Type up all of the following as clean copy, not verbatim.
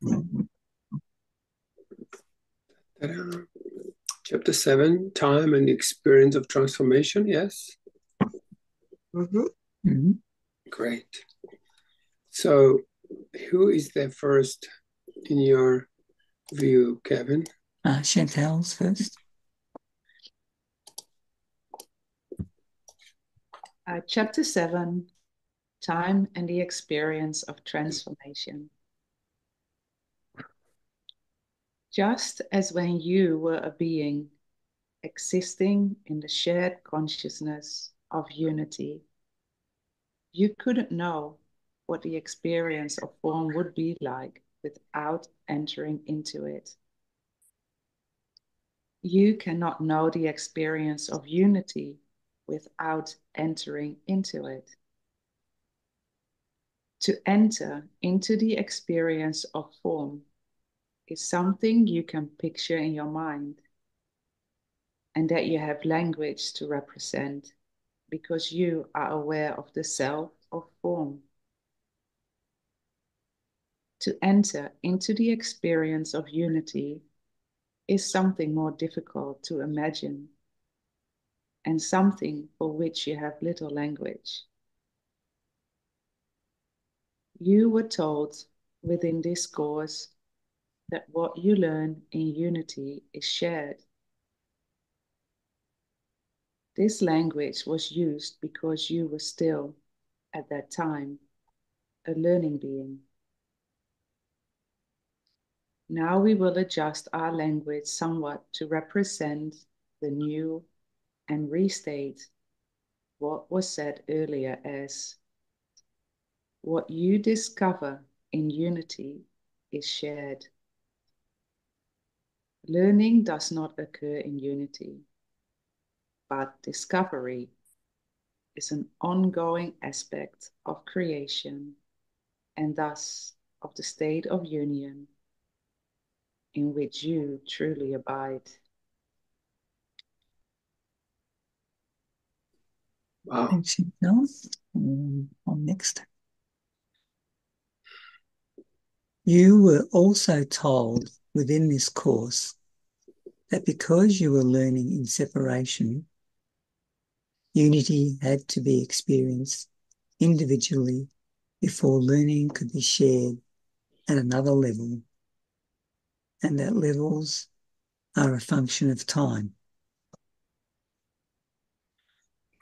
Ta-da. Chapter 7, Time and the Experience of Transformation, yes? Great. So, who is there first in your view, Kevin? Chantal's first. Chapter 7, Time and the Experience of Transformation. Just as when you were a being existing in the shared consciousness of unity, you couldn't know what the experience of form would be like without entering into it. You cannot know the experience of unity without entering into it. To enter into the experience of form is something you can picture in your mind and that you have language to represent because you are aware of the self of form. To enter into the experience of unity is something more difficult to imagine and something for which you have little language. You were told within this course that what you learn in unity is shared. This language was used because you were still, at that time, a learning being. Now we will adjust our language somewhat to represent the new and restate what was said earlier as what you discover in unity is shared. Learning does not occur in unity, but discovery is an ongoing aspect of creation and thus of the state of union in which you truly abide. Wow. Thanks, Chantal. On next. You were also told within this course that because you were learning in separation, unity had to be experienced individually before learning could be shared at another level, and that levels are a function of time.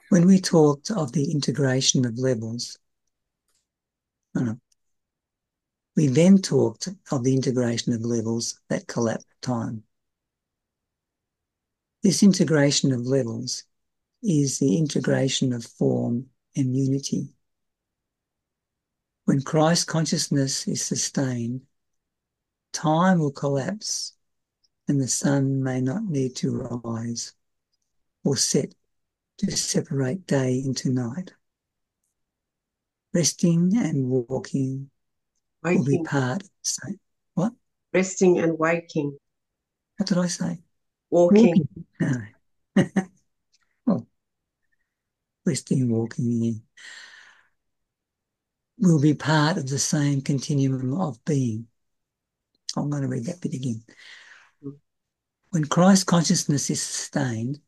When we talked of the integration of levels, we then talked of the integration of levels that collapse time. This integration of levels is the integration of form and unity. When Christ consciousness is sustained, time will collapse and the sun may not need to rise or set to separate day into night. Resting and walking will be part of the same. What? Resting and waking. What did I say? Walking. No. Well, resting and walking will be part of the same continuum of being. I'm going to read that bit again. When Christ consciousness is sustained,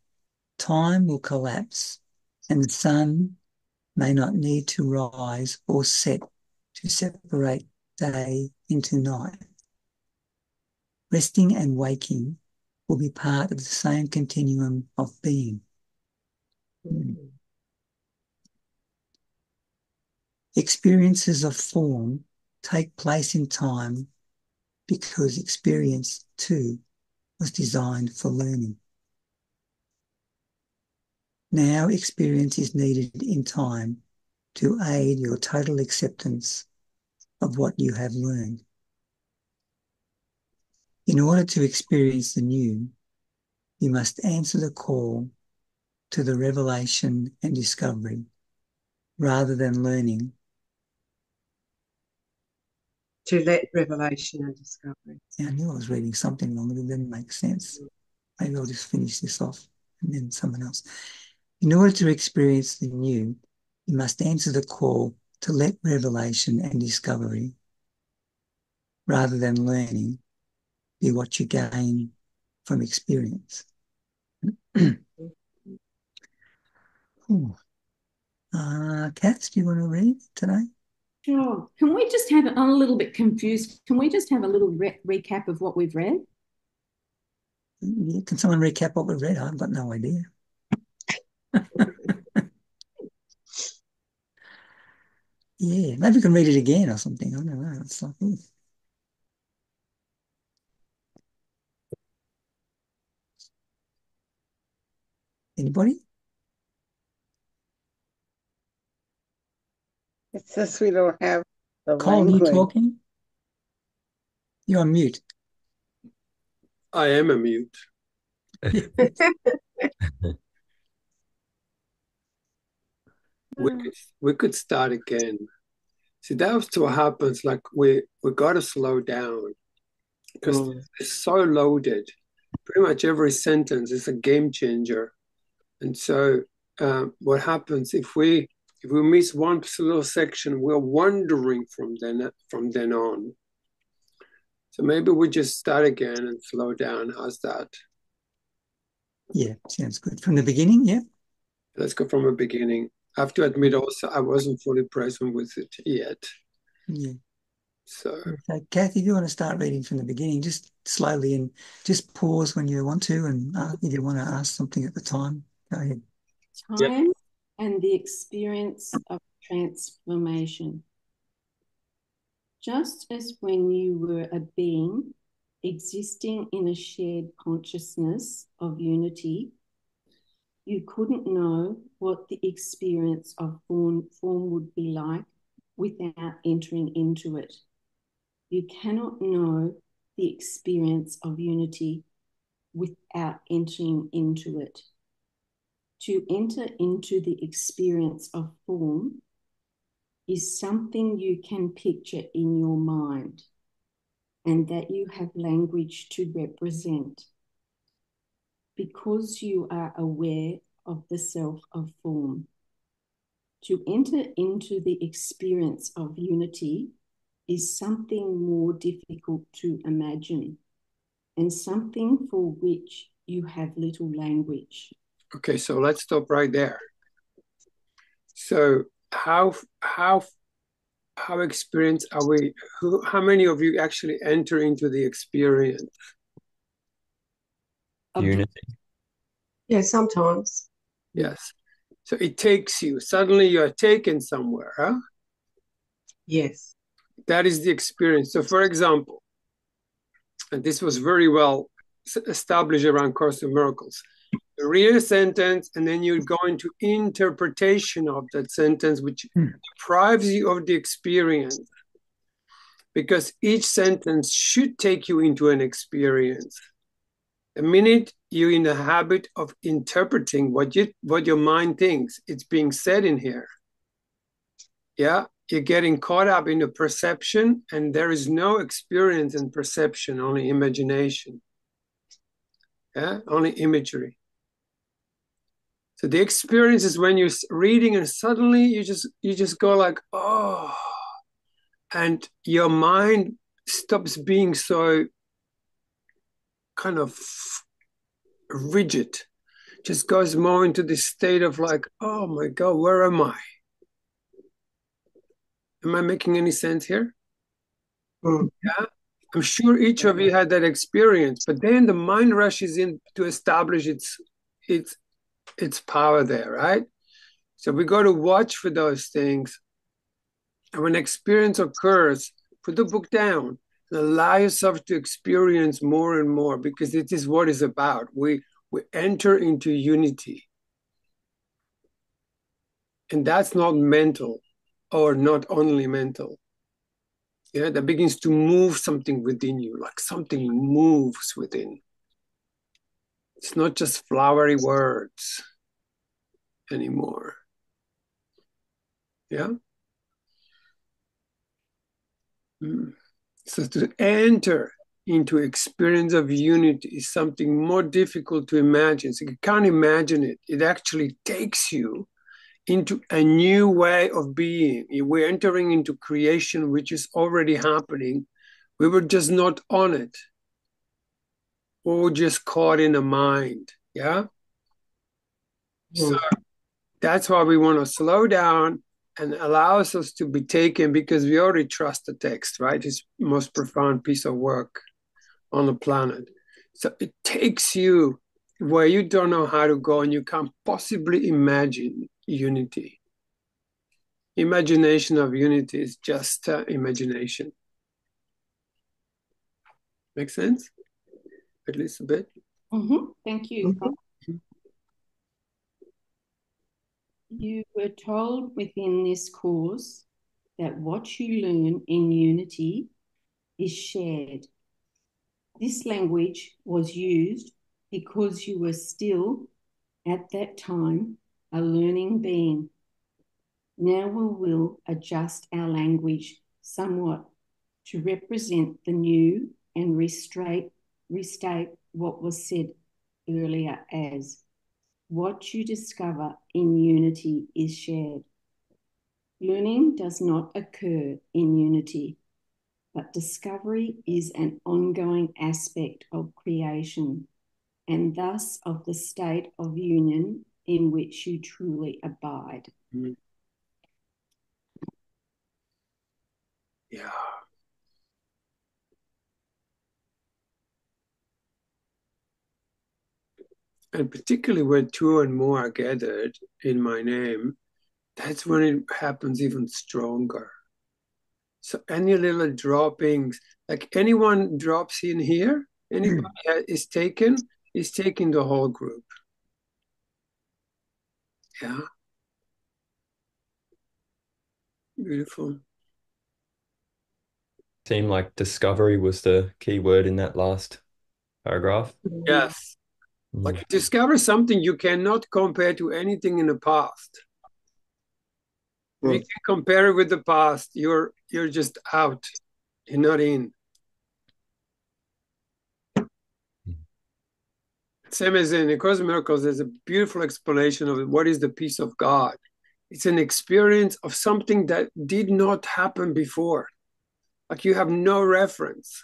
time will collapse and the sun may not need to rise or set to separate day into night. Resting and waking will be part of the same continuum of being. Experiences of form take place in time because experience too was designed for learning. Now experience is needed in time to aid your total acceptance of what you have learned. In order to experience the new, you must answer the call to the revelation and discovery rather than learning. To let revelation and discovery. Yeah, I knew I was reading something wrong, but it didn't make sense. Maybe I'll just finish this off and then someone else. In order to experience the new, you must answer the call to let revelation and discovery rather than learning be what you gain from experience. Kath, do you want to read today? Sure. Can we just have, I'm a little bit confused. Can we just have a little recap of what we've read? Yeah, can someone recap what we've read? I've got no idea. Yeah, maybe we can read it again or something. I don't know. It's like, anybody? It's just we don't have the Cole, language. you talking? You're on mute. I am a mute. We could start again. See, that's what happens. Like we got to slow down because it's so loaded. Pretty much every sentence is a game changer. And so what happens if we miss one little section, we're wandering from then on. So maybe we just start again and slow down. How's that? Yeah, sounds good. From the beginning, yeah? Let's go from the beginning. I have to admit also I wasn't fully present with it yet. Yeah. So Kathy, if you want to start reading from the beginning, just slowly and just pause when you want to, and if you want to ask something at the time, go ahead. Time and the experience of transformation. Just as when you were a being existing in a shared consciousness of unity, you couldn't know what the experience of form would be like without entering into it. You cannot know the experience of unity without entering into it. To enter into the experience of form is something you can picture in your mind and that you have language to represent. Because you are aware of the self of form. To enter into the experience of unity is something more difficult to imagine and something for which you have little language. Okay, so let's stop right there. So how experienced are we? How many of you actually enter into the experience? Unity. Yeah, sometimes. Yes. So it takes you, suddenly you are taken somewhere, huh? Yes. That is the experience. So for example, and this was very well established around Course in Miracles, you read a sentence and then you go into interpretation of that sentence, which deprives you of the experience. Because each sentence should take you into an experience. The minute you're in the habit of interpreting what your mind thinks, it's being said in here. Yeah, you're getting caught up in the perception, and there is no experience in perception, only imagination. Yeah, only imagery. So the experience is when you're reading and suddenly you just go like, oh, and your mind stops being so kind of rigid, just goes more into this state of like, oh my God, where am I? Am I making any sense here? Yeah, I'm sure each of you had that experience, but then the mind rushes in to establish its power there, right? So we got to watch for those things. And when experience occurs, put the book down and allow yourself to experience more and more, because it is what it's about. We enter into unity. And that's not mental, or not only mental. Yeah, that begins to move something within you, like something moves within. It's not just flowery words anymore. Yeah? So to enter into experience of unity is something more difficult to imagine. So you can't imagine it. It actually takes you into a new way of being. We're entering into creation, which is already happening We were just not on it. We were just caught in the mind. Yeah. So that's why we want to slow down and allow ourselves to be taken, because we already trust the text, right? It's the most profound piece of work on the planet. So it takes you where you don't know how to go, and you can't possibly imagine unity. Imagination of unity is just imagination. Make sense? At least a bit. Thank you. You were told within this course that what you learn in unity is shared. This language was used because you were still, at that time, a learning being. Now we will adjust our language somewhat to represent the new and restate what was said earlier as, what you discover in unity is shared. Learning does not occur in unity, but discovery is an ongoing aspect of creation, and thus of the state of union in which you truly abide. Yeah. And particularly when two and more are gathered in my name, that's when it happens even stronger. So any little droppings, like anyone drops in here, anybody is taking the whole group. Yeah. Beautiful. Seemed like discovery was the key word in that last paragraph. Yes. Like you discover something you cannot compare to anything in the past. If you can compare it with the past, you're just out. You're not in. Same as in A Course in Miracles, there's a beautiful explanation of what is the peace of God. It's an experience of something that did not happen before. Like you have no reference.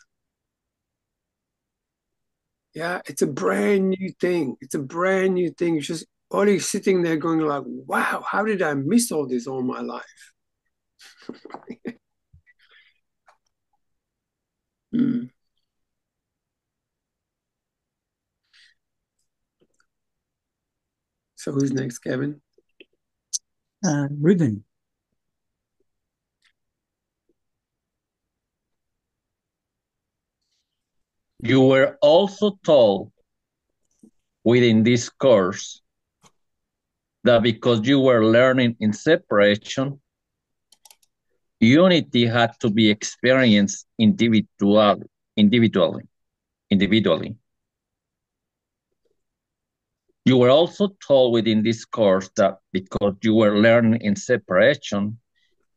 Yeah, it's a brand new thing. It's a brand new thing. You're just only sitting there going like, wow, how did I miss all this all my life? So who's next, Kevin? Ruben. You were also told within this course that because you were learning in separation, unity had to be experienced individually. You were also told within this course that because you were learning in separation,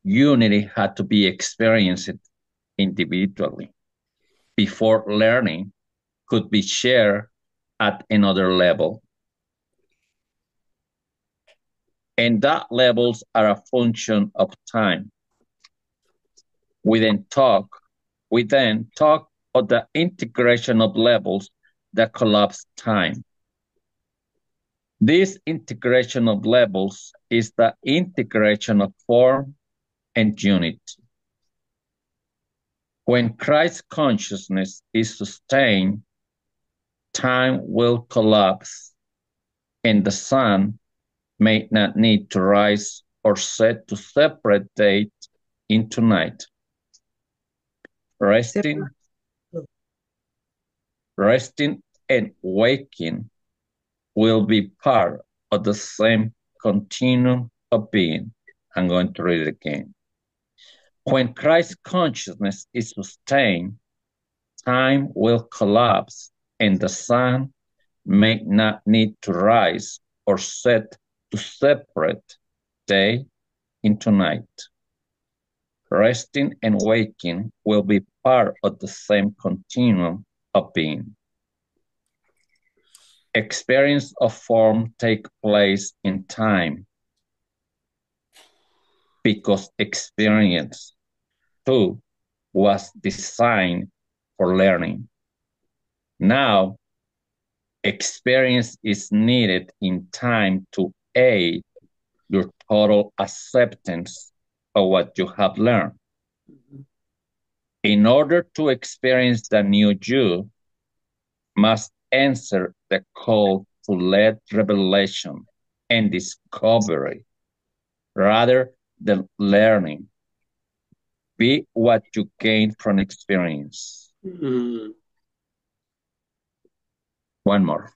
unity had to be experienced individually before learning could be shared at another level. And that levels are a function of time. We then talk of the integration of levels that collapse time. This integration of levels is the integration of form and unity. When Christ consciousness is sustained, time will collapse, and the sun may not need to rise or set to separate day into night. Resting and waking will be part of the same continuum of being. I'm going to read it again. When Christ's consciousness is sustained, time will collapse and the sun may not need to rise or set to separate day into night. Resting and waking will be part of the same continuum of being. Experience of form take place in time because experience, too, was designed for learning. Now, experience is needed in time to aid your total acceptance of what you have learned. In order to experience the new you, must answer the call to let revelation and discovery, rather than learning, be what you gain from experience. Mm. One more.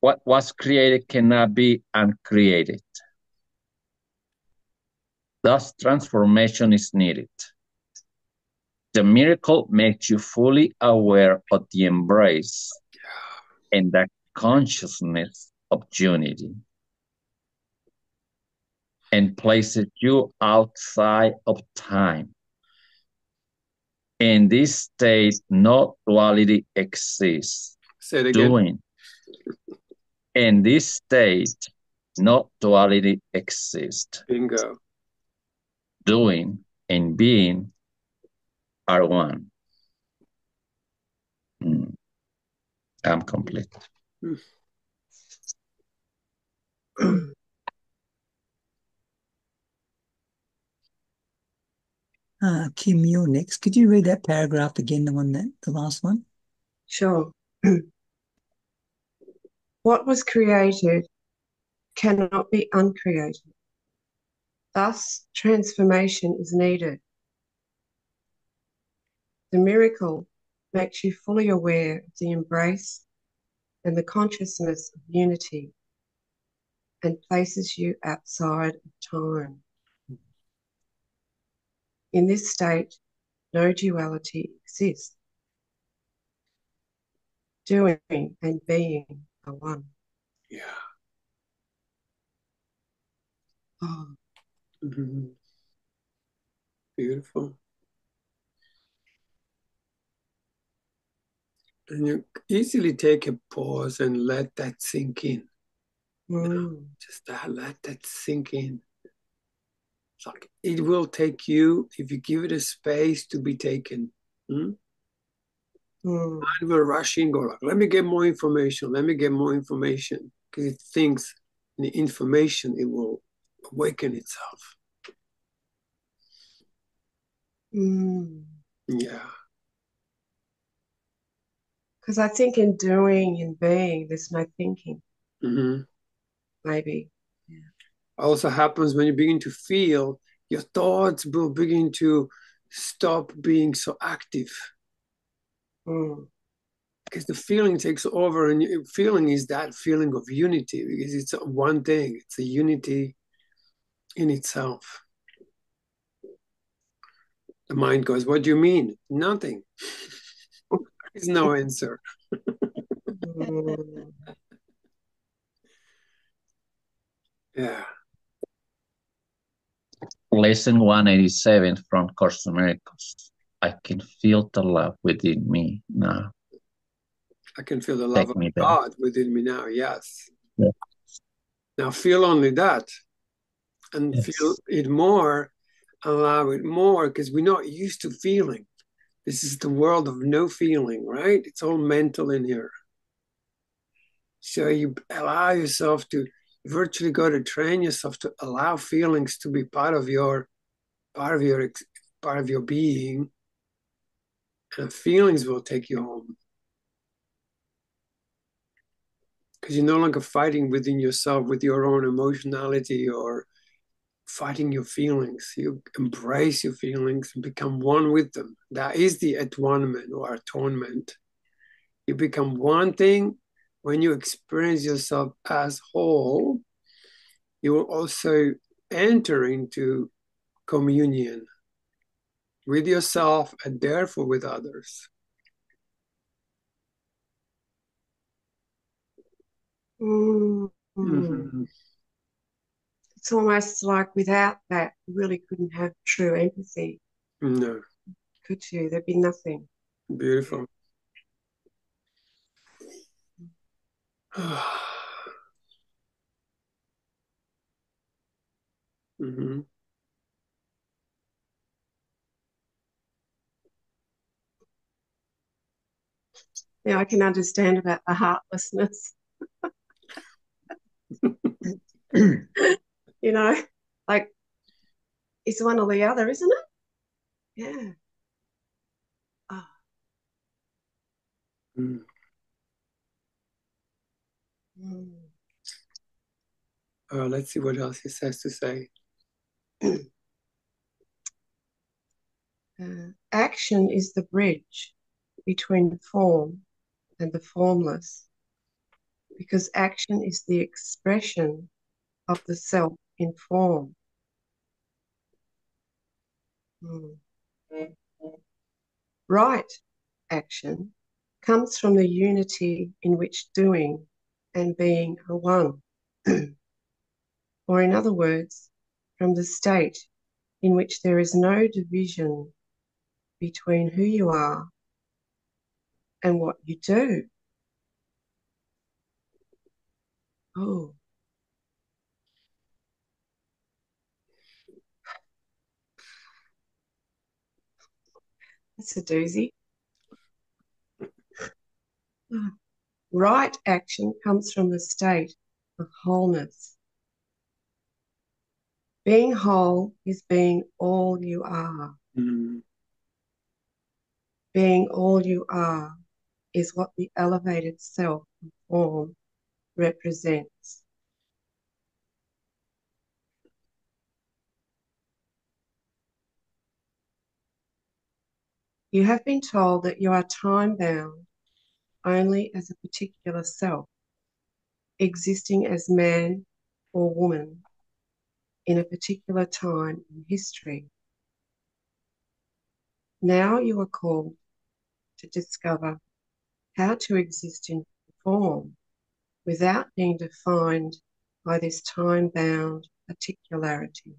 What was created cannot be uncreated. Thus, transformation is needed. The miracle makes you fully aware of the embrace and the consciousness of unity, and places you outside of time. In this state, no duality exists. Say it again. Doing. In this state, no duality exists. Bingo. Doing and being are one. I'm complete. Kim, you're next. Could you read that paragraph again, the last one? Sure. What was created cannot be uncreated. Thus, transformation is needed. The miracle makes you fully aware of the embrace and the consciousness of unity and places you outside of time. In this state, no duality exists. Doing and being are one. Yeah. Oh. Mm-hmm. Beautiful. And you easily take a pause and let that sink in. Just let that sink in. It's like it will take you if you give it a space to be taken. Mind will rush in, go like, let me get more information. Let me get more information, because it thinks the information it will awaken itself. Yeah. Because I think in doing and being, there's no thinking. Maybe. Yeah. Also happens when you begin to feel, your thoughts will begin to stop being so active. Because the feeling takes over, and feeling is that feeling of unity, because it's one thing, it's a unity in itself. The mind goes, what do you mean? Nothing. There's no answer. Yeah. Lesson 187 from Course in Miracles. I can feel the love within me now. I can feel the love of God within me now, yes. Yeah. Now feel only that, and feel it more, allow it more, because we're not used to feeling. This is the world of no feeling, right? It's all mental in here. So you allow yourself to, virtually got to train yourself to allow feelings to be part of your being, and feelings will take you home. Because you're no longer fighting within yourself with your own emotionality or fighting your feelings. You embrace your feelings and become one with them. That is the atonement or atonement. You become one thing. When you experience yourself as whole, you will also enter into communion with yourself and therefore with others. It's almost like without that, you really couldn't have true empathy. No. Could you? There'd be nothing. Beautiful. Now I can understand about the heartlessness. You know, like it's one or the other, isn't it? Yeah. Oh. Mm. Let's see what else he says to say. Action is the bridge between form and the formless, because action is the expression of the self in form. Right action comes from the unity in which doing and being are one. Or in other words, from the state in which there is no division between who you are and what you do. Oh. That's a doozy. Right action comes from the state of wholeness. Being whole is being all you are. Mm. Being all you are is what the elevated self of form represents. You have been told that you are time-bound only as a particular self, existing as man or woman in a particular time in history. Now you are called to discover how to exist in form without being defined by this time-bound particularity.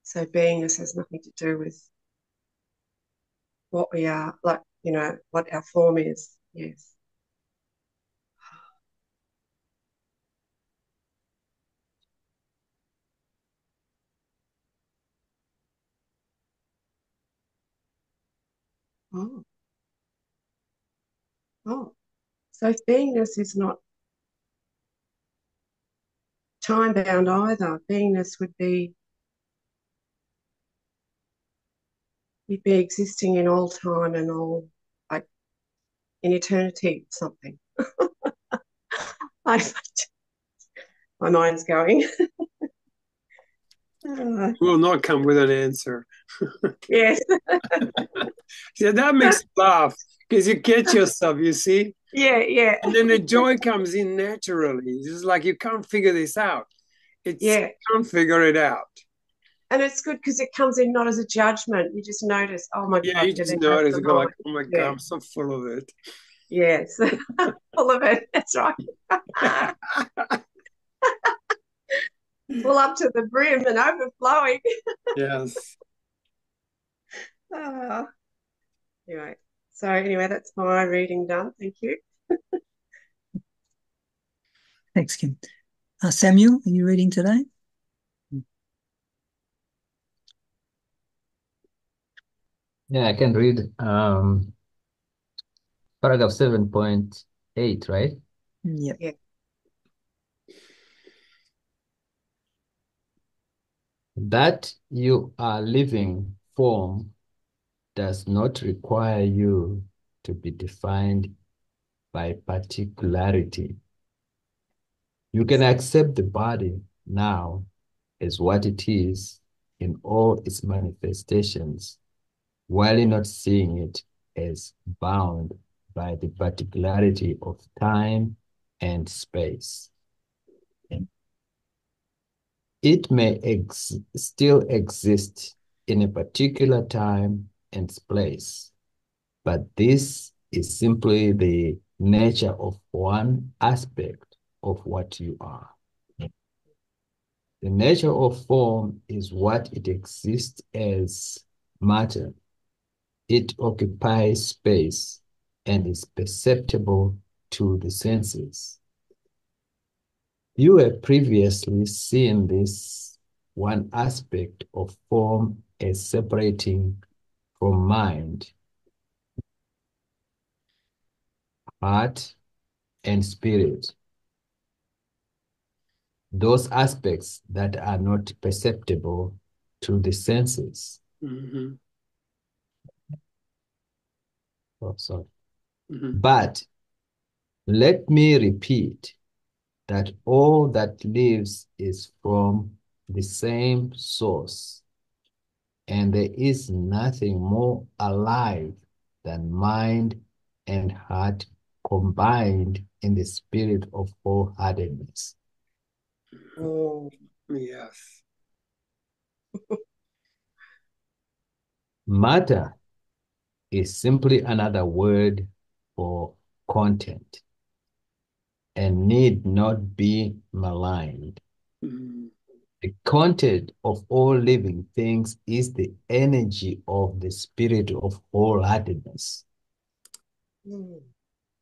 So beingness has nothing to do with what we are, like, you know, what our form is. Yes. Oh. Oh. So beingness is not time-bound either. Beingness would be, you'd be existing in all time and all, like, in eternity, something. My mind's going. Will not come with an answer. Yes. Yeah, that makes me laugh because you catch yourself, you see? Yeah. And then the joy comes in naturally. It's just like you can't figure this out. You can't figure it out. And it's good because it comes in not as a judgment. You just notice, oh my God. You just notice, you go like, oh my God, I'm so full of it. Yes, full of it. That's right. Full up to the brim and overflowing. Yes. Anyway, that's my reading done. Thank you. Thanks, Kim. Samuel, are you reading today? Yeah, I can read paragraph 7.8, right? Yep. Yeah. That you are living form does not require you to be defined by particularity. You can accept the body now as what it is in all its manifestations, while not seeing it as bound by the particularity of time and space. It may still exist in a particular time and place, but this is simply the nature of one aspect of what you are. The nature of form is what it exists as matter. It occupies space and is perceptible to the senses. You have previously seen this one aspect of form as separating from mind, heart, and spirit. Those aspects that are not perceptible to the senses. Mm-hmm. Oh, sorry. Mm-hmm. But let me repeat that all that lives is from the same source, and there is nothing more alive than mind and heart combined in the spirit of wholeheartedness. Oh, Yes. Matter is simply another word for content and need not be maligned. Mm-hmm. The content of all living things is the energy of the spirit of wholeheartedness. mm,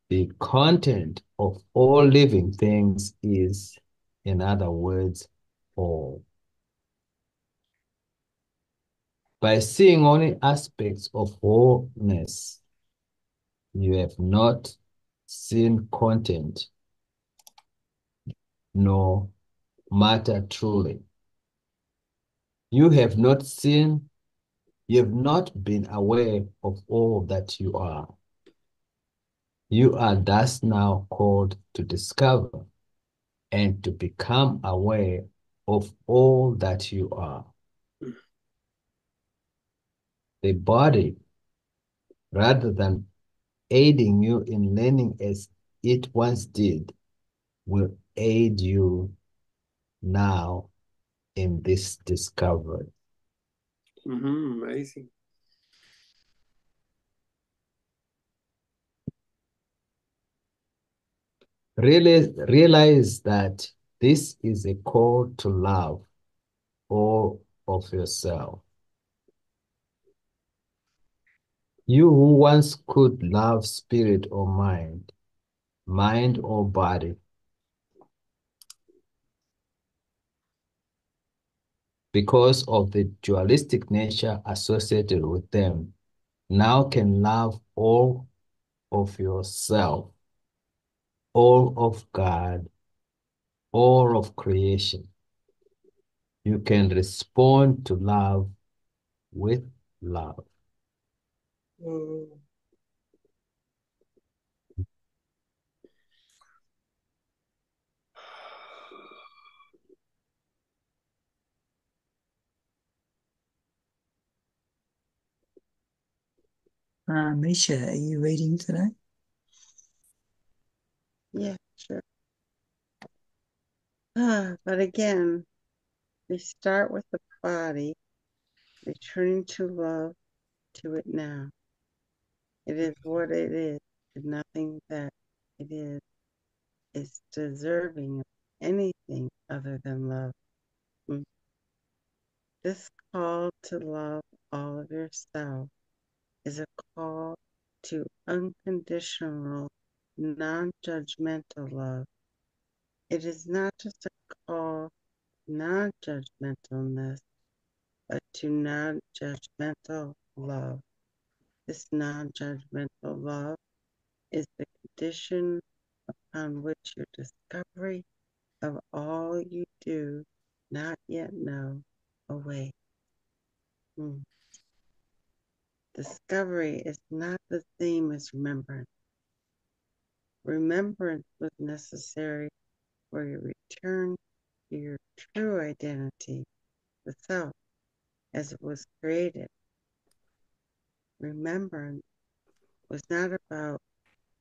The content of all living things is, in other words, all. By seeing only aspects of wholeness, you have not seen content nor matter truly. You have not been aware of all that you are. You are thus now called to discover and to become aware of all that you are. The body, rather than aiding you in learning as it once did, will aid you now in this discovery. Mm-hmm. Amazing. Realize that this is a call to love all of yourself. You who once could love spirit or mind or body, because of the dualistic nature associated with them, now can love all of yourself, all of God, all of creation. You can respond to love with love. mm. Misha, are you reading today? Yeah, sure. But again, we start with the body, returning to love to it now. It is what it is, and nothing that it is deserving of anything other than love. Mm. This call to love all of yourself is a call to unconditional, non-judgmental love. It is not just a call to non-judgmentalness, but to non-judgmental love. This non-judgmental love is the condition upon which your discovery of all you do not yet know awaits. Discovery is not the same as remembrance. Remembrance was necessary for your return to your true identity, the self, as it was created. Remembrance was not about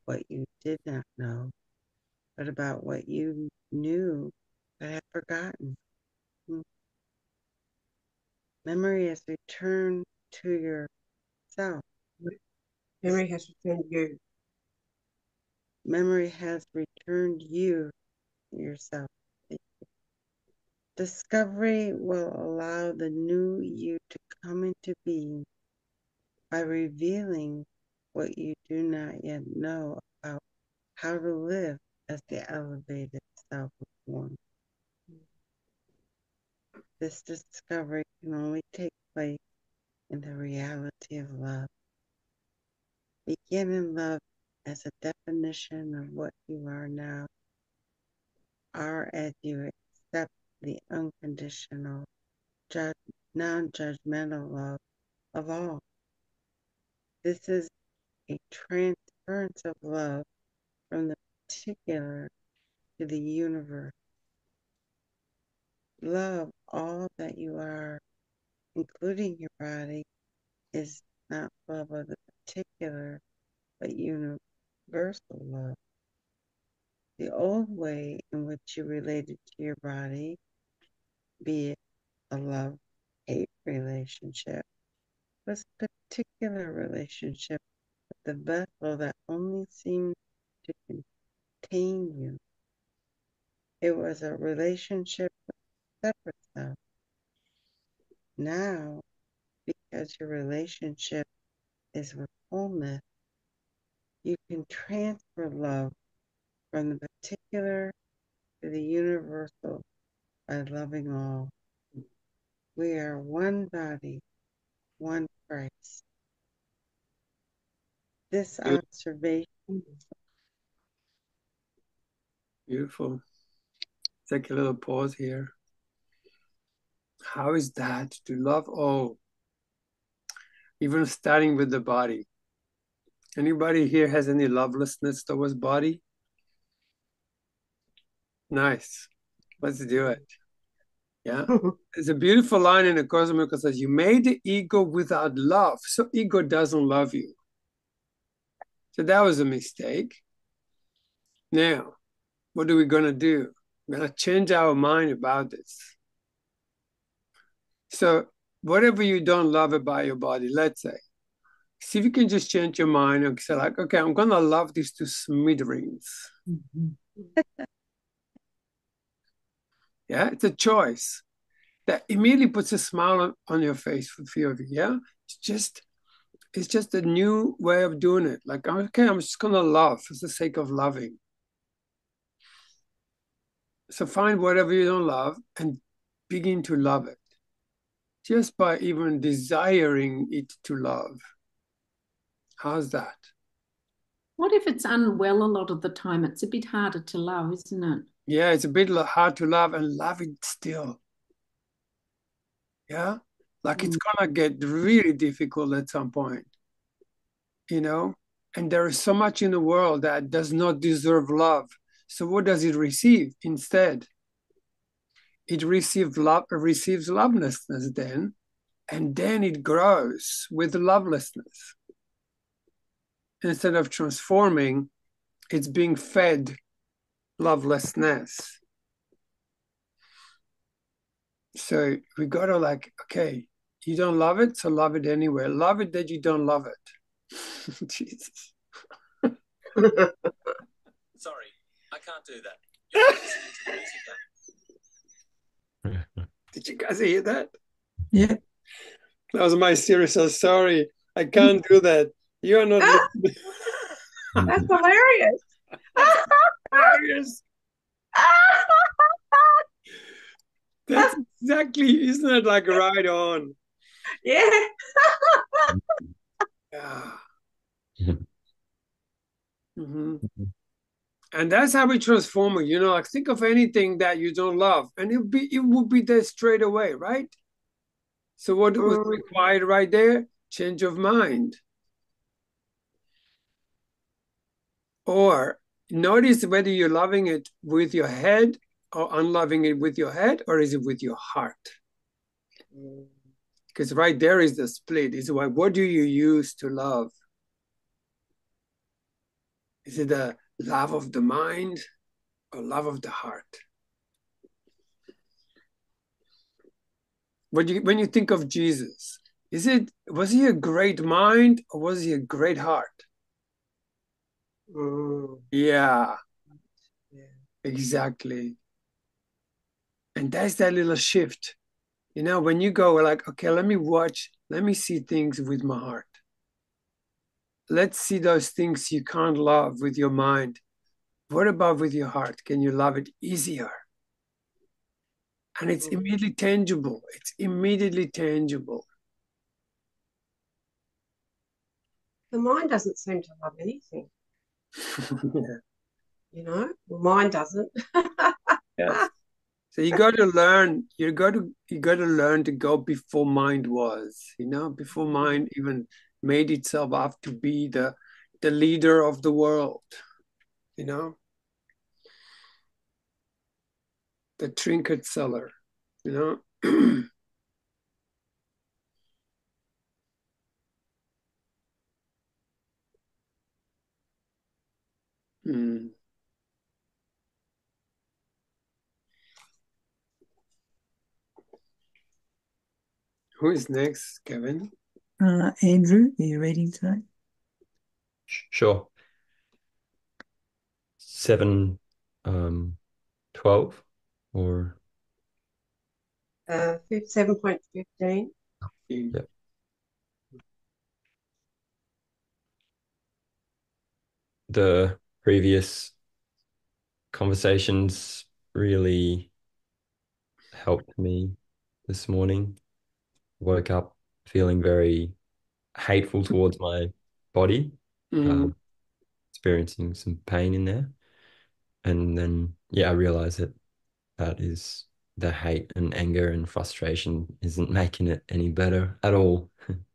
what you did not know, but about what you knew but had forgotten. Memory has returned to yourself. Memory has returned you. Memory has returned you yourself. Discovery will allow the new you to come into being by revealing what you do not yet know about how to live as the elevated self of one. This discovery can only take place in the reality of love. Begin in love as a definition of what you are now, are as you accept the unconditional, non-judgmental love of all. This is a transference of love from the particular to the universe. Love all that you are, including your body, is not love of the particular, but universal love. The old way in which you related to your body, be it a love-hate relationship, was a particular relationship with the vessel that only seemed to contain you. It was a relationship with separate self. Now, because your relationship is with wholeness, you can transfer love from the particular to the universal by loving all. We are one body, one Christ. This observation. Beautiful. Take a little pause here. How is that to love all? Even starting with the body. Anybody here has any lovelessness towards body? Nice. Let's do it. Yeah. There's a beautiful line in the Course in Miracles that says, you made the ego without love, so ego doesn't love you. So that was a mistake. Now, what are we going to do? We're going to change our mind about this. So whatever you don't love about your body, let's say, see if you can just change your mind and say like, okay, I'm going to love this to smithereens. Yeah, it's a choice that immediately puts a smile on your face for few of you. Yeah, it's just a new way of doing it. Like, okay, I'm just going to love for the sake of loving. So find whatever you don't love and begin to love it. Just by even desiring it to love. How's that? What if it's unwell a lot of the time? It's a bit harder to love, isn't it? Yeah, it's a bit hard to love and love it still. Yeah? Like it's going to get really difficult at some point. You know? And there is so much in the world that does not deserve love. So what does it receive instead? It receives lovelessness then, and then it grows with lovelessness. Instead of transforming, it's being fed lovelessness. So we got to like, okay, you don't love it, so love it anyway. Love it that you don't love it. Jesus. Sorry, I can't do that. You're listening to the music. Did you guys hear that? Yeah. That was my serious. Sorry, I can't do that. You're not listening. That's hilarious. Hilarious. That's exactly, isn't it like right on? Yeah. Yeah. Mm-hmm. And that's how we transform it. You know, like think of anything that you don't love, and it would be there straight away, right? So what was required right there? Change of mind. Or notice whether you're loving it with your head or unloving it with your head, or is it with your heart? Because right there is the split. Is what do you use to love? Is it the love of the mind or love of the heart? When you think of Jesus, was he a great mind or was he a great heart? Yeah, exactly. And that's that little shift. You know, when you go like, okay, let me see things with my heart. Let's see those things you can't love with your mind. What about with your heart? Can you love it easier? And it's immediately tangible. It's immediately tangible. The mind doesn't seem to love anything. Yeah. You know, well, mine doesn't. Yes. So you got to learn. You got to learn to go before mind was. You know, before mind even made itself up to be the leader of the world. You know, the trinket seller. You know. Mm. Who is next, Kevin? Andrew, are you reading today? Sure. 7, 12 or 7.15. yeah. The previous conversations really helped me this morning. Woke up feeling very hateful towards my body, experiencing some pain in there. And then, yeah, I realized that is the hate and anger and frustration isn't making it any better at all.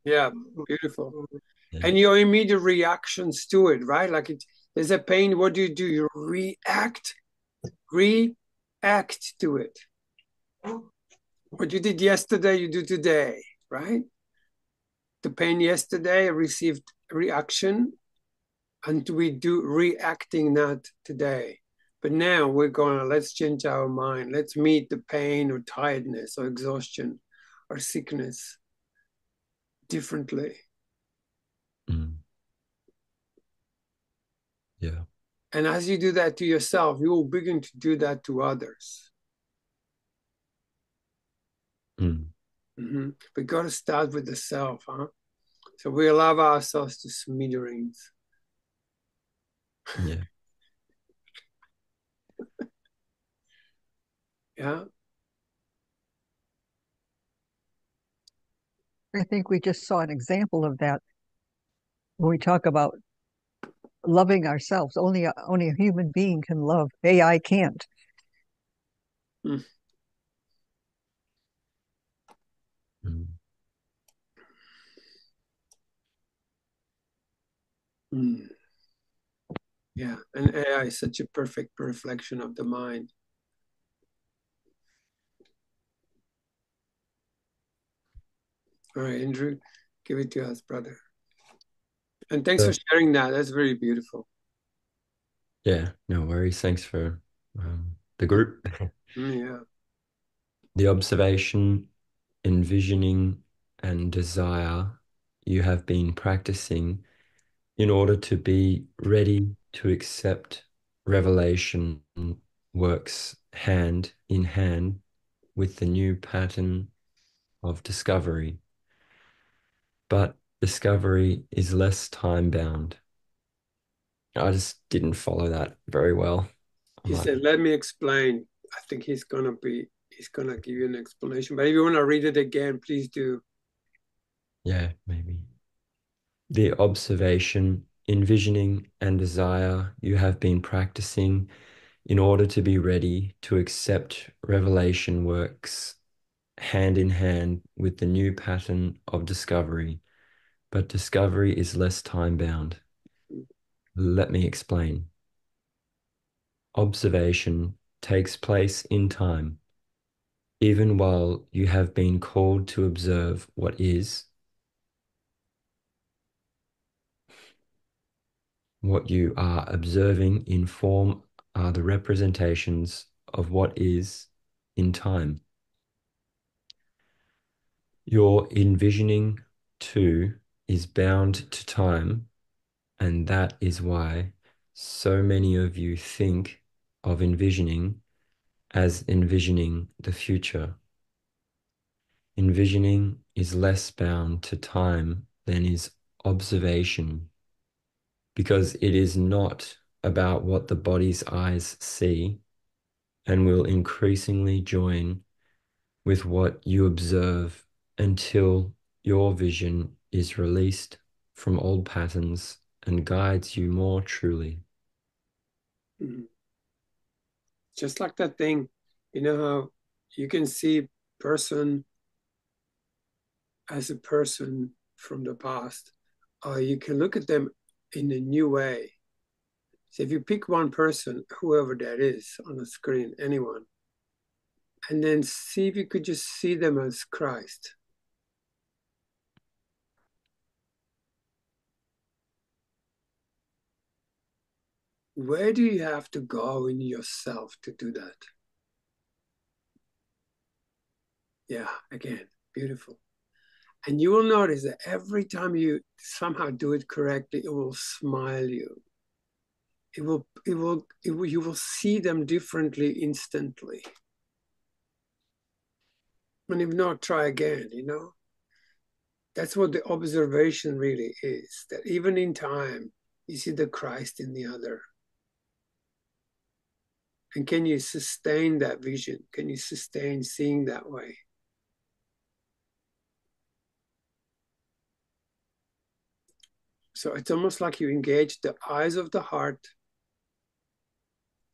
Yeah, beautiful. Yeah. And your immediate reactions to it, right? Like there's a pain. What do? You react to it. What you did yesterday, you do today, right? The pain yesterday received reaction, and we do reacting that today. But now we're going, let's change our mind. Let's meet the pain or tiredness or exhaustion or sickness differently. Mm. Yeah. And as you do that to yourself, you will begin to do that to others. Mm. We got to start with the self, huh? So we allow ourselves to smithereens. Yeah. Yeah. I think we just saw an example of that when we talk about loving ourselves. Only a human being can love. AI can't. Mm. Mm. Mm. Yeah, and AI is such a perfect reflection of the mind. All right, Andrew, give it to us, brother. And thanks for sharing that. That's very beautiful. Yeah, no worries. Thanks for the group. Yeah. The observation, envisioning, and desire you have been practicing in order to be ready to accept revelation works hand in hand with the new pattern of discovery. But discovery is less time-bound. I just didn't follow that very well. He said, let me explain. I think he's gonna give you an explanation. But if you want to read it again, please do. Yeah, maybe. The observation, envisioning, and desire you have been practicing in order to be ready to accept revelation works hand in hand with the new pattern of discovery, but discovery is less time-bound. Let me explain. Observation takes place in time, even while you have been called to observe what is. What you are observing in form are the representations of what is in time. Your envisioning too is bound to time, and that is why so many of you think of envisioning as envisioning the future. Envisioning is less bound to time than is observation, because it is not about what the body's eyes see and will increasingly join with what you observe until your vision is released from old patterns and guides you more truly. Mhm. Just like that thing, you know how you can see person as a person from the past, or you can look at them in a new way. So if you pick one person, whoever that is on the screen, anyone, and then see if you could just see them as Christ. Where do you have to go in yourself to do that? Yeah, again, beautiful. And you will notice that every time you somehow do it correctly, it will smile you. You will see them differently instantly. And if not, try again, you know? That's what the observation really is, that even in time, you see the Christ in the other. And can you sustain that vision? Can you sustain seeing that way? So it's almost like you engage the eyes of the heart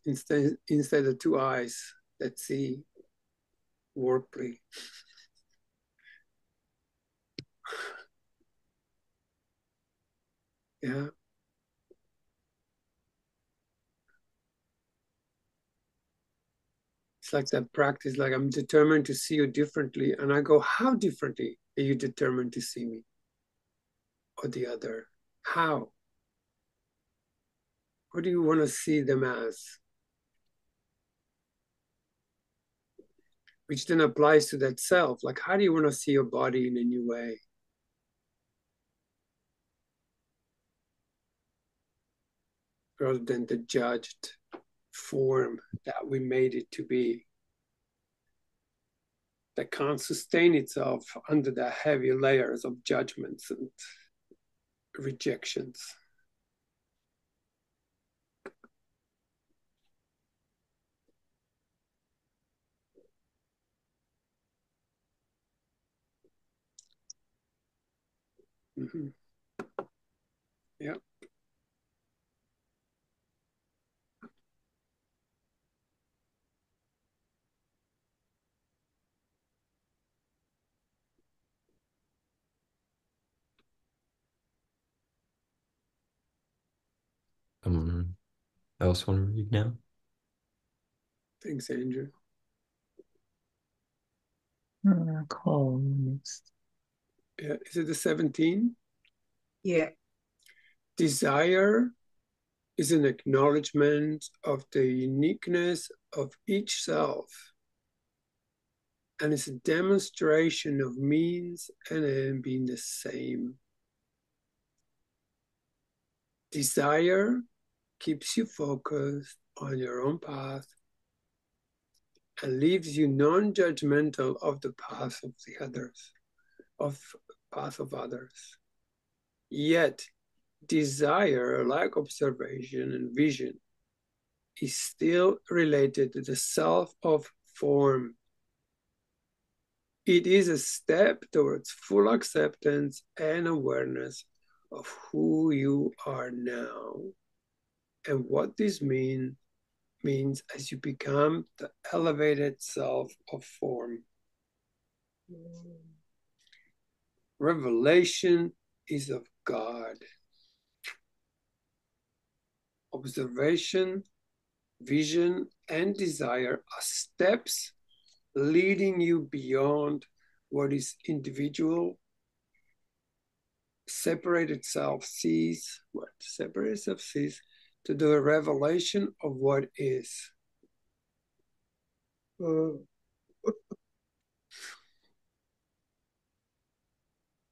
instead of two eyes that see warply. Yeah. It's like that practice, like I'm determined to see you differently. And I go, how differently are you determined to see me or the other? How? What do you want to see them as? Which then applies to that self. Like, how do you want to see your body in a new way? Rather than the judged form that we made it to be, that can't sustain itself under the heavy layers of judgments and rejections. Mm-hmm. Yeah. Someone else want to read now? Thanks, Andrew. Call next. Yeah. Is it the 17? Yeah. Desire is an acknowledgement of the uniqueness of each self, and it's a demonstration of means and end being the same. Desire keeps you focused on your own path and leaves you non-judgmental of the path of the others, of path of others. Yet, desire, like observation and vision, is still related to the self of form. It is a step towards full acceptance and awareness of who you are now and what this means as you become the elevated self of form. Revelation is of God. Observation, vision, and desire are steps leading you beyond what is individual. Separated self sees, what separated self sees, to the revelation of what is.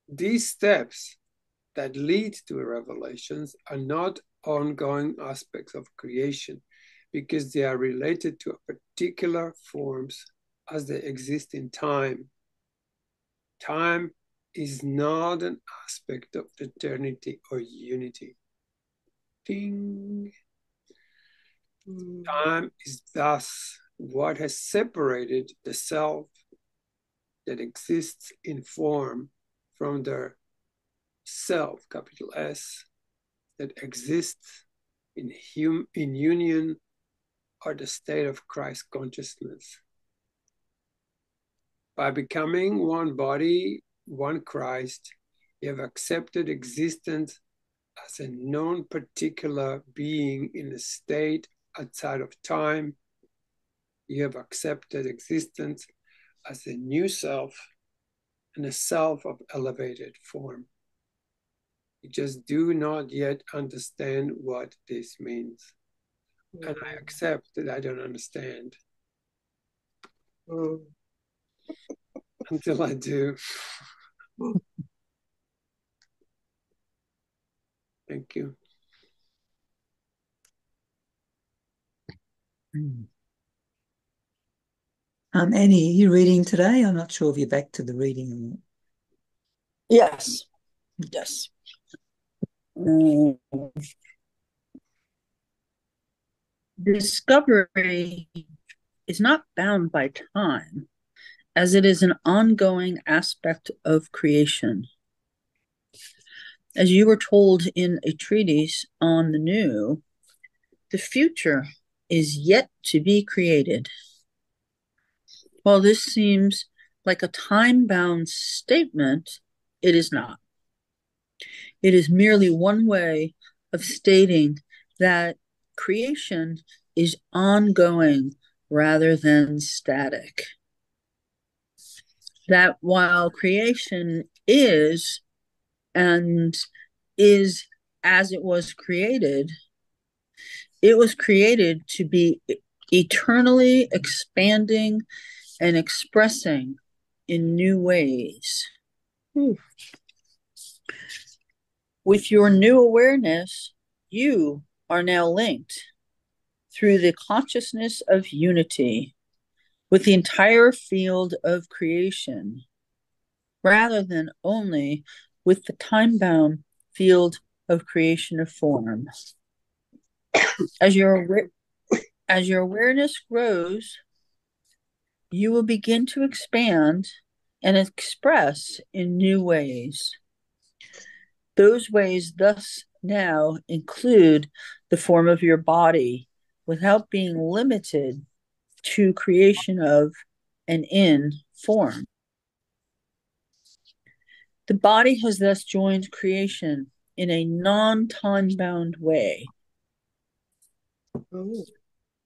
These steps that lead to revelations are not ongoing aspects of creation because they are related to particular forms as they exist in time. Time is not an aspect of eternity or unity. Ding. Time is thus what has separated the self that exists in form from the self, capital S, that exists in union or the state of Christ consciousness. By becoming one body, one Christ, you have accepted existence as a non-particular being in a state outside of time. You have accepted existence as a new self and a self of elevated form. You just do not yet understand what this means. And I accept that I don't understand. Until I do. Thank you. Annie, are you reading today? I'm not sure if you're back to the reading or not. Yes. Yes. Discovery is not bound by time, as it is an ongoing aspect of creation. As you were told in a treatise on the new, the future is yet to be created. While this seems like a time-bound statement, it is not. It is merely one way of stating that creation is ongoing rather than static. That while creation is and is as it was created to be eternally expanding and expressing in new ways. With your new awareness, you are now linked through the consciousness of unity with the entire field of creation, rather than only with the time-bound field of creation of form. As your awareness grows, you will begin to expand and express in new ways. Those ways thus now include the form of your body without being limited to creation of and in form. The body has thus joined creation in a non-time-bound way.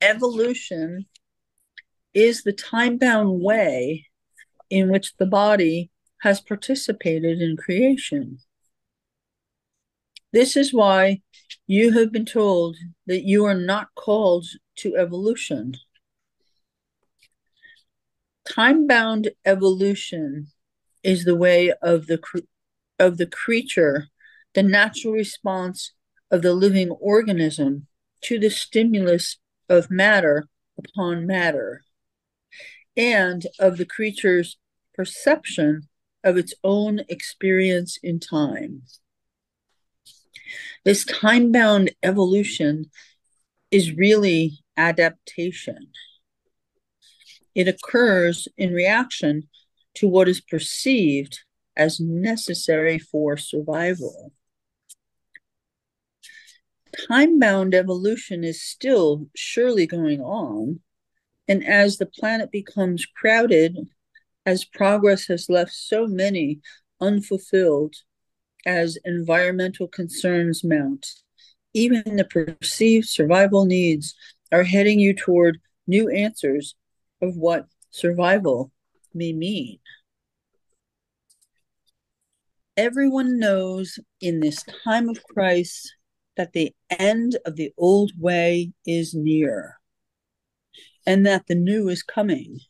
Evolution is the time-bound way in which the body has participated in creation. This is why you have been told that you are not called to evolution. Time-bound evolution is the way of the creature, the natural response of the living organism to the stimulus of matter upon matter, and of the creature's perception of its own experience in time. This time-bound evolution is really adaptation. It occurs in reaction to what is perceived as necessary for survival. Time-bound evolution is still surely going on, and as the planet becomes crowded, as progress has left so many unfulfilled, as environmental concerns mount, even the perceived survival needs are heading you toward new answers of what survival may mean. Everyone knows in this time of Christ that the end of the old way is near, and that the new is coming.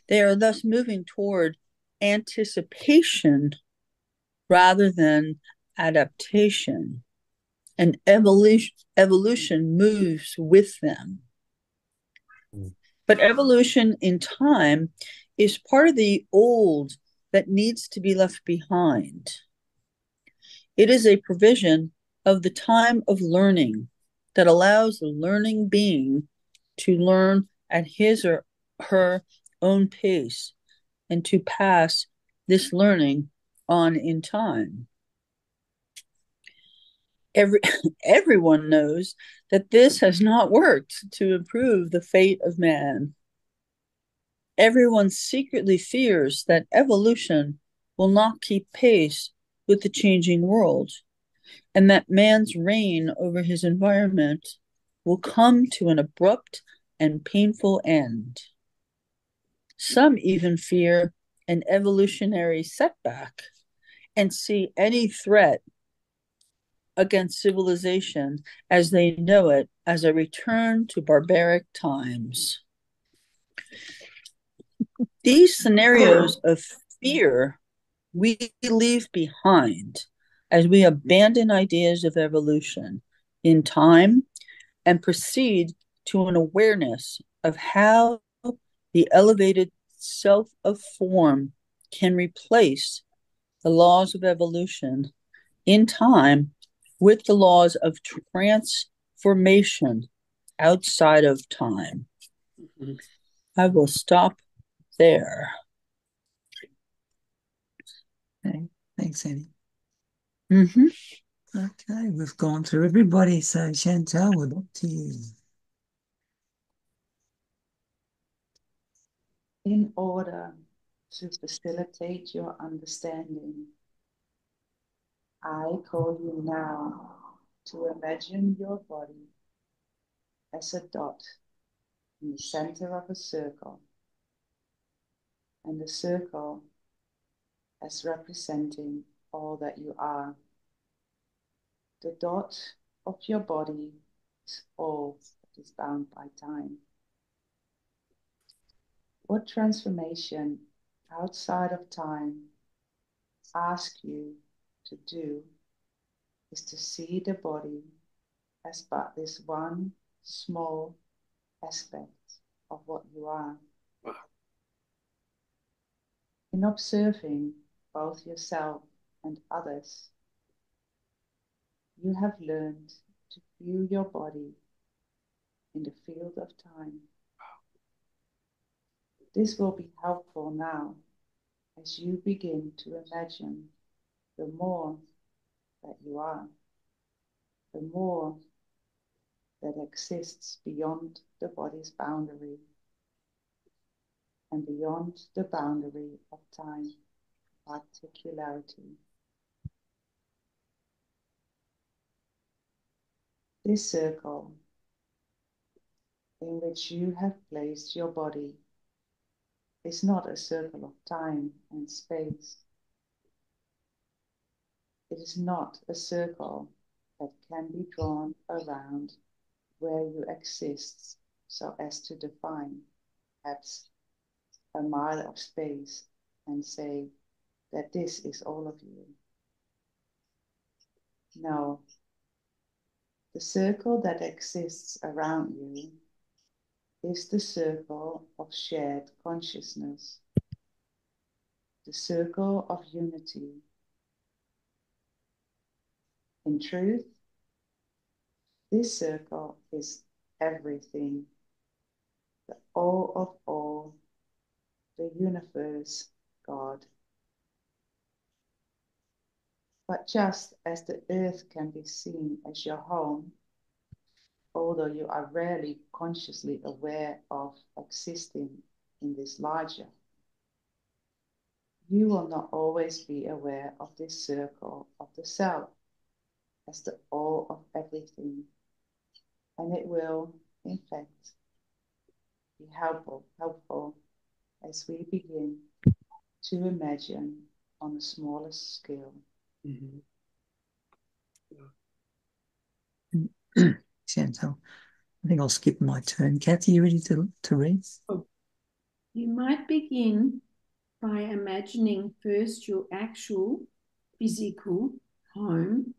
They are thus moving toward anticipation rather than adaptation, and evolution moves with them. But evolution in time is part of the old that needs to be left behind. It is a provision of the time of learning that allows the learning being to learn at his or her own pace and to pass this learning on in time. Everyone knows that this has not worked to improve the fate of man. Everyone secretly fears that evolution will not keep pace with the changing world, and that man's reign over his environment will come to an abrupt and painful end. Some even fear an evolutionary setback and see any threat against civilization as they know it as a return to barbaric times. These scenarios of fear we leave behind as we abandon ideas of evolution in time and proceed to an awareness of how the elevated self of form can replace the laws of evolution in time with the laws of transformation outside of time. Mhm. I will stop there. Okay. Thanks, Annie. Mm-hmm. Okay, we've gone through everybody. So Chantal, we're up to you. In order to facilitate your understanding, I call you now to imagine your body as a dot in the center of a circle, and the circle as representing all that you are. The dot of your body is all that is bound by time. What transformation outside of time asks you to do is to see the body as but this one small aspect of what you are. In observing both yourself and others, you have learned to view your body in the field of time. This will be helpful now as you begin to imagine the more that you are, the more that exists beyond the body's boundary and beyond the boundary of time, particularity. This circle in which you have placed your body is not a circle of time and space. It is not a circle that can be drawn around where you exist so as to define perhaps a mile of space and say that this is all of you. No, the circle that exists around you is the circle of shared consciousness, the circle of unity. In truth, this circle is everything, the all of all, the universe, God. But just as the earth can be seen as your home, although you are rarely consciously aware of existing in this larger, you will not always be aware of this circle of the self as the all of everything, and it will, in fact, be helpful as we begin to imagine on a smaller scale. Mhm. Chantal, I think I'll skip my turn. Kathy, you ready to read? You might begin by imagining first your actual physical home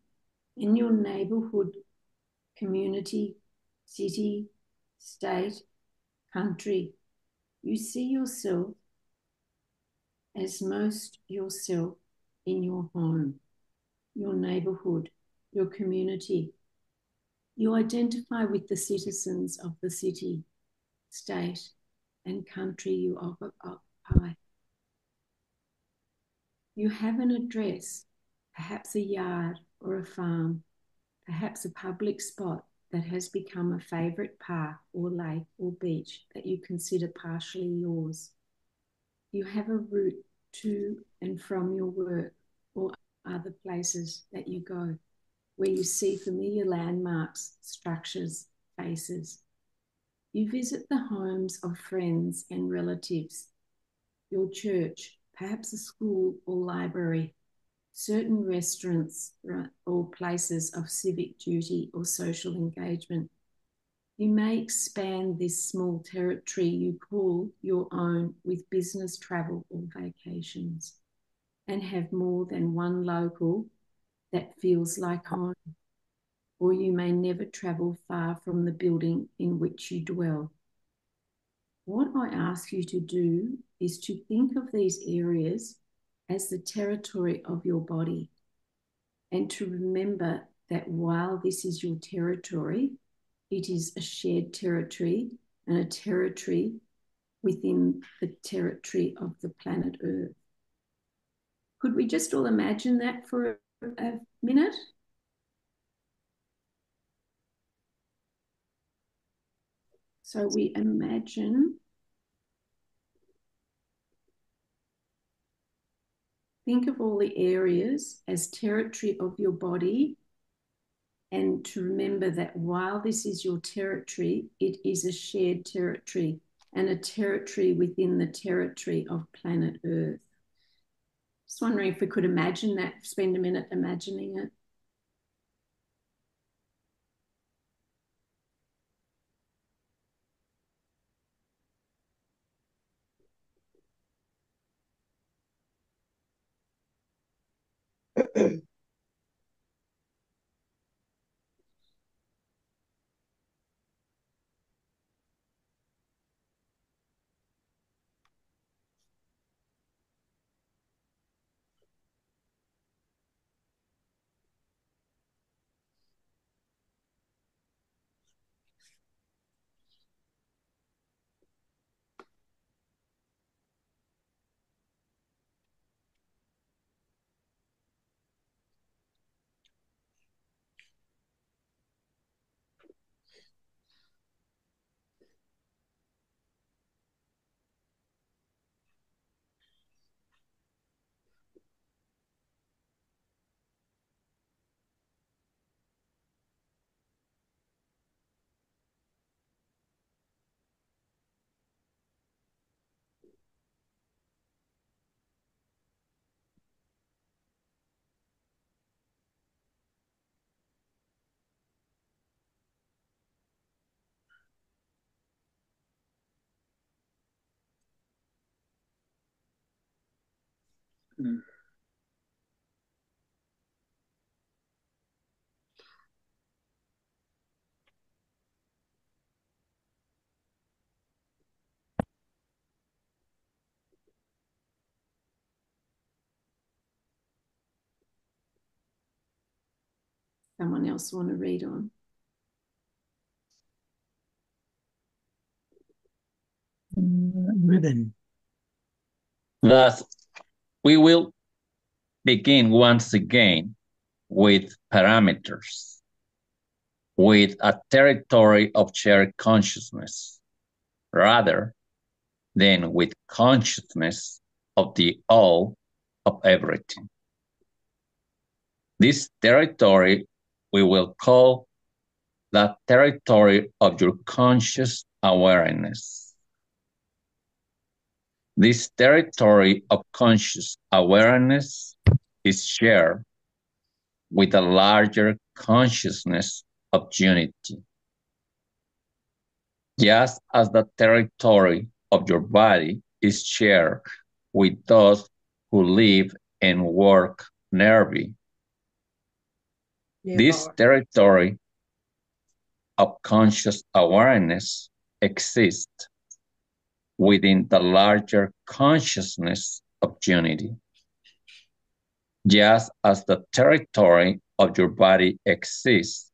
in your neighborhood, community, city, state, country. You see yourself as most yourself in your home, your neighborhood, your community. You identify with the citizens of the city, state, and country you occupy. You have an address, perhaps a yard or a farm, perhaps a public spot that has become a favourite park or lake or beach that you consider partially yours. You have a route to and from your work or other places that you go, where you see familiar landmarks, structures, faces. You visit the homes of friends and relatives, your church, perhaps a school or library, certain restaurants or places of civic duty or social engagement. You may expand this small territory you call your own with business travel or vacations, and have more than one local that feels like home. Or you may never travel far from the building in which you dwell. What I ask you to do is to think of these areas as the territory of your body, and to remember that while this is your territory, it is a shared territory and a territory within the territory of the planet Earth. Could we just all imagine that for a minute? So we imagine, think of all the areas as territory of your body, and to remember that while this is your territory, it is a shared territory and a territory within the territory of planet Earth. Just wondering if we could imagine that, spend a minute imagining it. Someone else want to read on? Ribbon. Thus, we will begin once again with parameters, with a territory of shared consciousness, rather than with consciousness of the all of everything. This territory we will call the territory of your conscious awareness. This territory of conscious awareness is shared with a larger consciousness of unity. Just as the territory of your body is shared with those who live and work nearby. This territory of conscious awareness exists within the larger consciousness of unity. Just as the territory of your body exists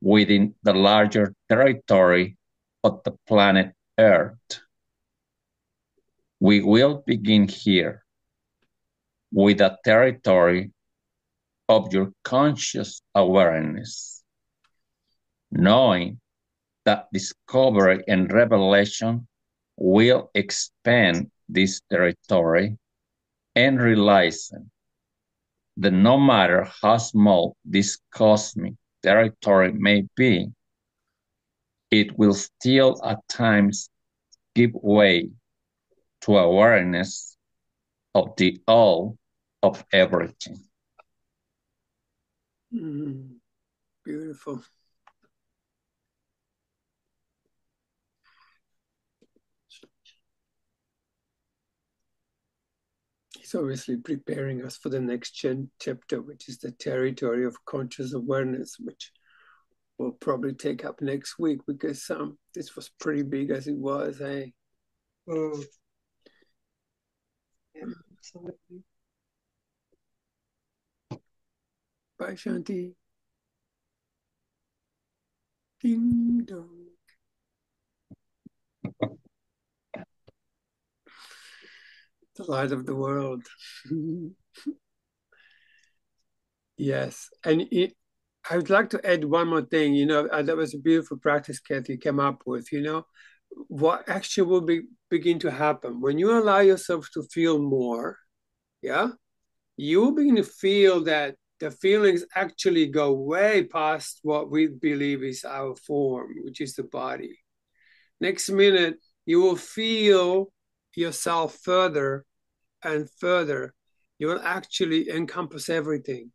within the larger territory of the planet Earth. We will begin here with a territory of your conscious awareness, knowing that discovery and revelation will expand this territory, and realizing that no matter how small this cosmic territory may be, it will still at times give way to awareness of the all of everything. Beautiful. He's obviously preparing us for the next chapter, which is the territory of conscious awareness, which we'll probably take up next week, because this was pretty big as it was, eh? Yeah, absolutely. Bye, Shanti. Ding dong. The light of the world. Yes, and I would like to add one more thing. That was a beautiful practice Kathy came up with. What actually will begin to happen when you allow yourself to feel more. Yeah, you will begin to feel that the feelings actually go way past what we believe is our form, which is the body. Next minute, you will feel yourself further and further. You will actually encompass everything.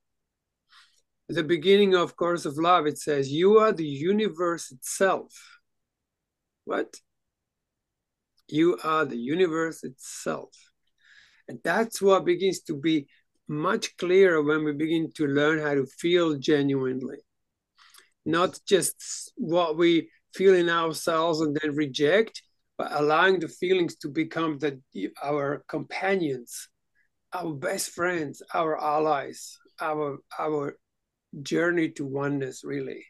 At the beginning of Course of Love, it says, you are the universe itself. What? You are the universe itself. And that's what begins to be much clearer when we begin to learn how to feel genuinely. Not just what we feel in ourselves and then reject, but allowing the feelings to become our companions, our best friends, our allies, our journey to oneness, really.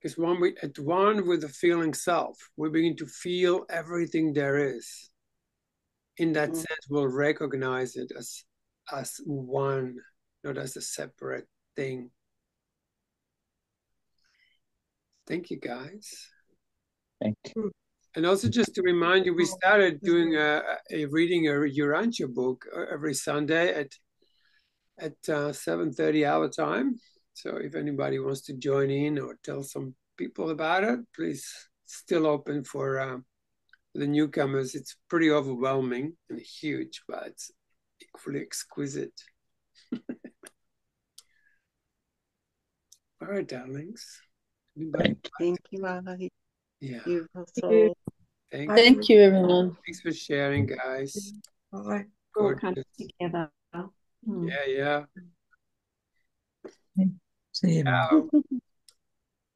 Because when we at one with the feeling self, we begin to feel everything there is. In that sense, we'll recognize it as one, not as a separate thing. Thank you, guys. Thank you. And also just to remind you, we started doing reading a Urantia book every Sunday at 7:30 our time. So if anybody wants to join in or tell some people about it, please, still open for the newcomers. It's pretty overwhelming and huge, but it's equally exquisite. All right, darlings. Thank you, Ali. Yeah. Beautiful soul. Thank you, everyone. Thanks for sharing, guys. Bye. All come together. Yeah. See you.